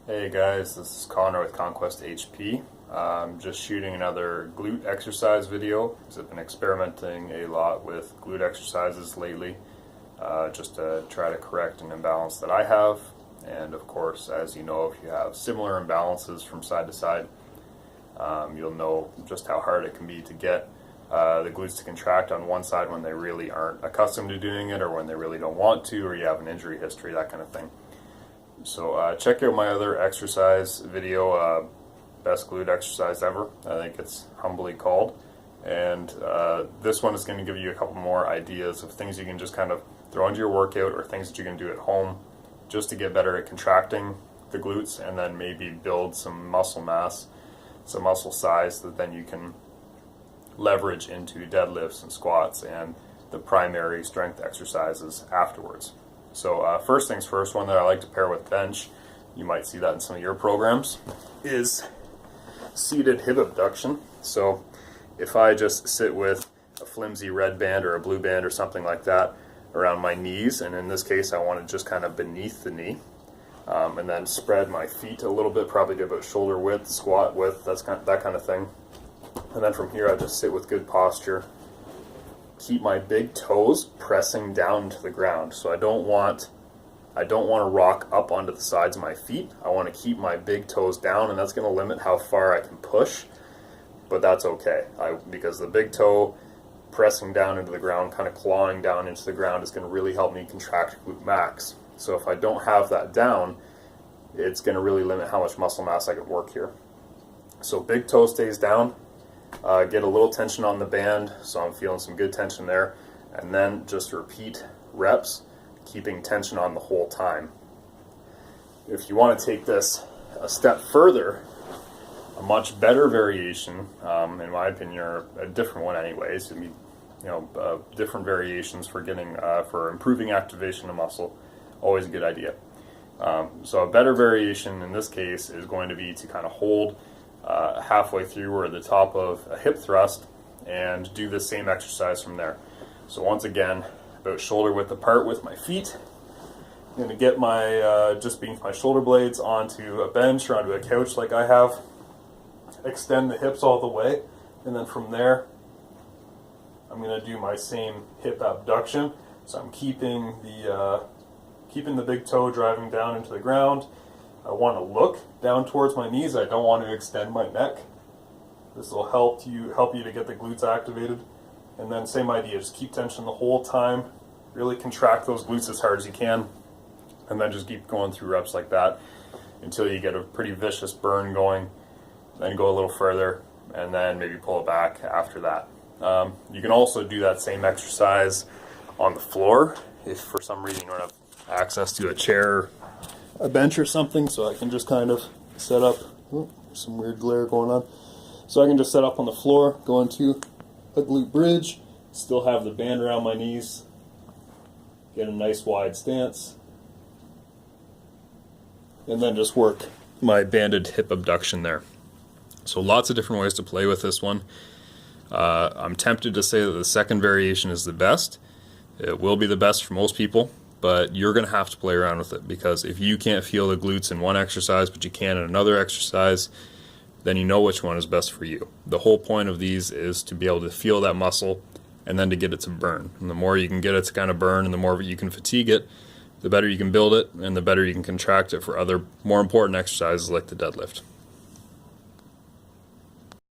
Hey guys, this is Connor with Conquest HP. I'm just shooting another glute exercise video because I've been experimenting a lot with glute exercises lately just to try to correct an imbalance that I have. And of course, as you know, if you have similar imbalances from side to side, you'll know just how hard it can be to get the glutes to contract on one side when they really aren't accustomed to doing it, or when they really don't want to, or you have an injury history, that kind of thing. So check out my other exercise video, best glute exercise ever. I think it's humbly called. And this one is going to give you a couple more ideas of things you can just kind of throw into your workout, or things that you can do at home just to get better at contracting the glutes, and then maybe build some muscle mass, some muscle size that then you can leverage into deadlifts and squats and the primary strength exercises afterwards. So first things first, one that I like to pair with bench, you might see that in some of your programs, is seated hip abduction. So if I just sit with a flimsy red band or a blue band or something like that around my knees, and in this case I want it just kind of beneath the knee, and then spread my feet a little bit, probably to about shoulder width, squat width, that kind of thing. And then from here I just sit with good posture. Keep my big toes pressing down to the ground. So I don't want to rock up onto the sides of my feet. I want to keep my big toes down, and that's going to limit how far I can push, but that's okay. Because the big toe pressing down into the ground, kind of clawing down into the ground, is going to really help me contract glute max. So if I don't have that down, it's going to really limit how much muscle mass I can work here. So big toe stays down. Get a little tension on the band, so I'm feeling some good tension there, and then just repeat reps, keeping tension on the whole time. If you want to take this a step further, a much better variation, in my opinion, or a different one anyways, different variations for for improving activation of muscle, always a good idea. So a better variation in this case is going to be to kind of hold halfway through or the top of a hip thrust and do the same exercise from there. So once again, about shoulder width apart with my feet. I'm going to get my just beneath my shoulder blades onto a bench or onto a couch like I have. Extend the hips all the way, and then from there I'm going to do my same hip abduction. So I'm keeping the big toe driving down into the ground. I want to look down towards my knees. I don't want to extend my neck. This will help you to get the glutes activated. And then same idea, just keep tension the whole time. Really contract those glutes as hard as you can. And then just keep going through reps like that until you get a pretty vicious burn going. Then go a little further, and then maybe pull it back after that. You can also do that same exercise on the floor if for some reason you don't have access to a chair, a bench or something, so I can just kind of set up. Oh, there's some weird glare going on. So I can just set up on the floor, go into a glute bridge, still have the band around my knees, get a nice wide stance, and then just work my banded hip abduction there. So lots of different ways to play with this one. I'm tempted to say that the second variation is the best. It will be the best for most people, but you're going to have to play around with it, because if you can't feel the glutes in one exercise but you can in another exercise, then you know which one is best for you. The whole point of these is to be able to feel that muscle and then to get it to burn. And the more you can get it to kind of burn and the more you can fatigue it, the better you can build it and the better you can contract it for other more important exercises like the deadlift.